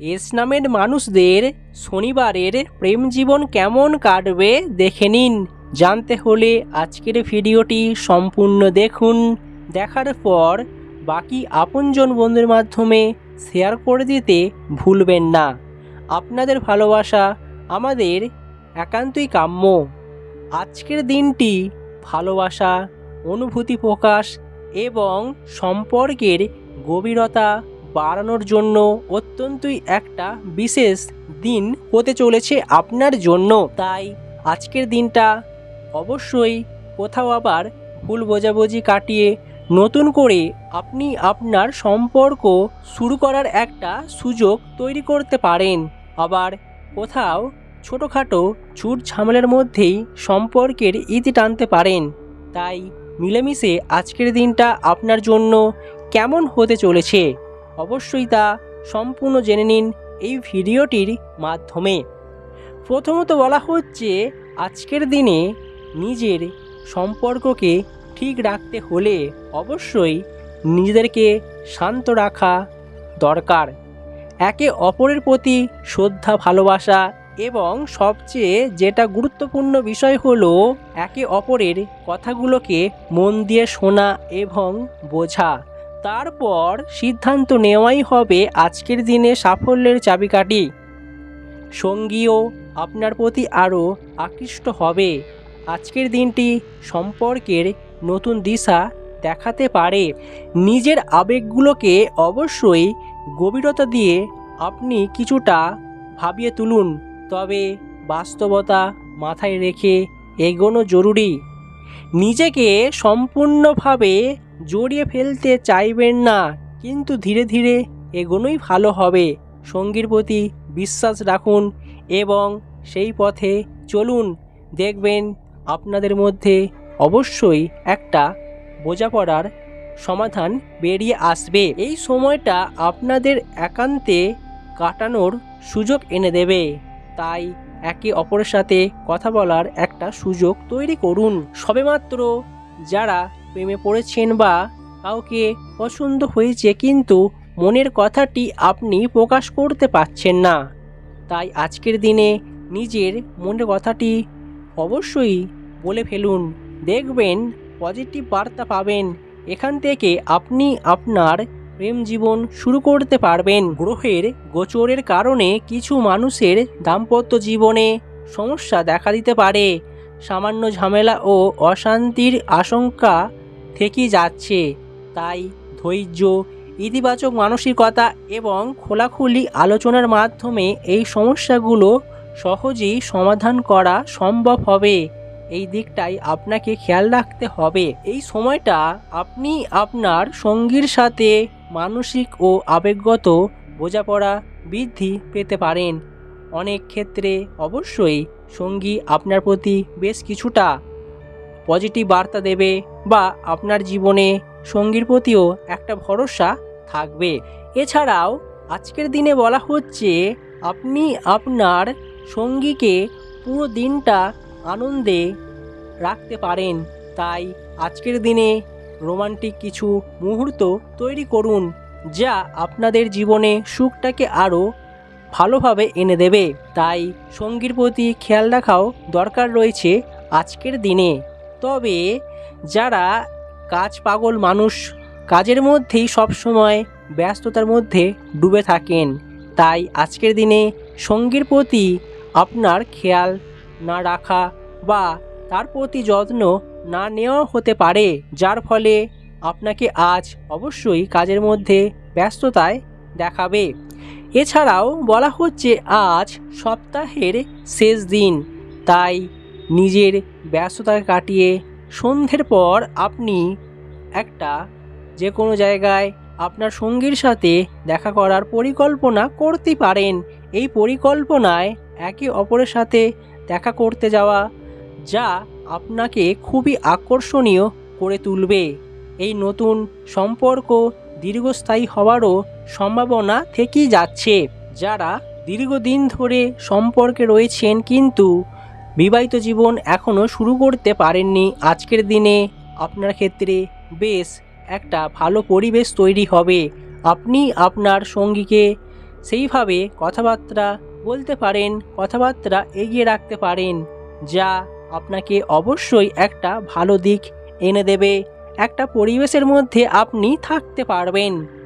S নামের মানুষদের শনিবারের প্রেম জীবন কেমন কাটবে দেখে নিন। জানতে হলে আজকের ভিডিওটি সম্পূর্ণ দেখুন। দেখার পর বাকি আপনজন বন্ধুর মাধ্যমে শেয়ার করে দিতে ভুলবেন না। আপনাদের ভালোবাসা আমাদের একান্তই কাম্য। আজকের দিনটি ভালোবাসা, অনুভূতি প্রকাশ এবং সম্পর্কের গভীরতা বাড়ানোর জন্য অত্যন্তই একটা বিশেষ দিন হতে চলেছে আপনার জন্য। তাই আজকের দিনটা অবশ্যই কোথাও আবার ভুল বোঝাবুঝি কাটিয়ে নতুন করে আপনি আপনার সম্পর্ক শুরু করার একটা সুযোগ তৈরি করতে পারেন। আবার কোথাও ছোটোখাটো ছুট ঝামেলার মধ্যেই সম্পর্কের ইতি টানতে পারেন। তাই মিলেমিশে আজকের দিনটা আপনার জন্য কেমন হতে চলেছে অবশ্যই তা সম্পূর্ণ জেনে নিন এই ভিডিওটির মাধ্যমে। প্রথমত বলা হচ্ছে, আজকের দিনে নিজের সম্পর্ককে ঠিক রাখতে হলে অবশ্যই নিজেদেরকে শান্ত রাখা দরকার। একে অপরের প্রতি শ্রদ্ধা, ভালোবাসা এবং সবচেয়ে যেটা গুরুত্বপূর্ণ বিষয় হলো একে অপরের কথাগুলোকে মন দিয়ে শোনা এবং বোঝা। তারপর সিদ্ধান্ত নেওয়াই হবে আজকের দিনে সাফল্যের চাবিকাঠি। সঙ্গীও আপনার প্রতি আরও আকৃষ্ট হবে। আজকের দিনটি সম্পর্কের নতুন দিশা দেখাতে পারে। নিজের আবেগগুলোকে অবশ্যই গভীরতা দিয়ে আপনি কিছুটা ভাবিয়ে তুলুন, তবে বাস্তবতা মাথায় রেখে এগোনো জরুরি। নিজেকে সম্পূর্ণভাবে জড়িয়ে ফেলতে চাইবেন না, কিন্তু ধীরে ধীরে এগোনোই ভালো হবে। সঙ্গীর প্রতি বিশ্বাস রাখুন এবং সেই পথে চলুন। দেখবেন আপনাদের মধ্যে অবশ্যই একটা বোঝাপড়ার সমাধান বেরিয়ে আসবে। এই সময়টা আপনাদের একান্তে কাটানোর সুযোগ এনে দেবে। তাই একে অপরের সাথে কথা বলার একটা সুযোগ তৈরি করুন। সবেমাত্র যারা প্রেমে পড়েছেন বা কাউকে পছন্দ হয়েছে কিন্তু মনের কথাটি আপনি প্রকাশ করতে পারছেন না, তাই আজকের দিনে নিজের মনের কথাটি অবশ্যই বলে ফেলুন। দেখবেন পজিটিভ বার্তা পাবেন। এখান থেকে আপনি আপনার প্রেম জীবন শুরু করতে পারবেন। গ্রহের গোচরের কারণে কিছু মানুষের দাম্পত্য জীবনে সমস্যা দেখা দিতে পারে। সামান্য ঝামেলা ও অশান্তির আশঙ্কা থেকেই যাচ্ছে। তাই ধৈর্য, ইতিবাচক মানসিকতা এবং খোলাখুলি আলোচনার মাধ্যমে এই সমস্যাগুলো সহজেই সমাধান করা সম্ভব হবে। এই দিকটাই আপনাকে খেয়াল রাখতে হবে। এই সময়টা আপনি আপনার সঙ্গীর সাথে মানসিক ও আবেগগত বোঝাপড়া বৃদ্ধি পেতে পারেন। অনেক ক্ষেত্রে অবশ্যই সঙ্গী আপনার প্রতি বেশ কিছুটা পজিটিভ বার্তা দেবে বা আপনার জীবনে সঙ্গীর প্রতিও একটা ভরসা থাকবে। এছাড়াও আজকের দিনে বলা হচ্ছে, আপনি আপনার সঙ্গীকে পুরো দিনটা আনন্দে রাখতে পারেন। তাই আজকের দিনে রোমান্টিক কিছু মুহূর্ত তৈরি করুন, যা আপনাদের জীবনে সুখটাকে আরও ভালোভাবে এনে দেবে। তাই সঙ্গীর প্রতি খেয়াল রাখাও দরকার রয়েছে আজকের দিনে। তবে যারা কাজ পাগল মানুষ, কাজের মধ্যেই সবসময় ব্যস্ততার মধ্যে ডুবে থাকেন, তাই আজকের দিনে সঙ্গীর প্রতি আপনার খেয়াল না রাখা বা তার প্রতি যত্ন না নেওয়া হতে পারে, যার ফলে আপনাকে আজ অবশ্যই কাজের মধ্যে ব্যস্ততায় দেখাবে। এছাড়াও বলা হচ্ছে, আজ সপ্তাহের শেষ দিন, তাই নিজের ব্যস্ততা কাটিয়ে সন্ধ্যের পর আপনি একটা যে কোনো জায়গায় আপনার সঙ্গীর সাথে দেখা করার পরিকল্পনা করতে পারেন। এই পরিকল্পনায় একে অপরের সাথে দেখা করতে যাওয়া, যা আপনাকে খুবই আকর্ষণীয় করে তুলবে। এই নতুন সম্পর্ক দীর্ঘস্থায়ী হওয়ারও সম্ভাবনা থেকেই যাচ্ছে। যারা দীর্ঘদিন ধরে সম্পর্কে রয়েছেন কিন্তু বিবাহিত জীবন এখনও শুরু করতে পারেননি, আজকের দিনে আপনার ক্ষেত্রে বেশ একটা ভালো পরিবেশ তৈরি হবে। আপনি আপনার সঙ্গীকে সেইভাবে কথাবার্তা বলতে পারেন, কথাবার্তা এগিয়ে রাখতে পারেন, যা আপনাকে অবশ্যই একটা ভালো দিক এনে দেবে। একটা পরিবেশের মধ্যে আপনি থাকতে পারবেন।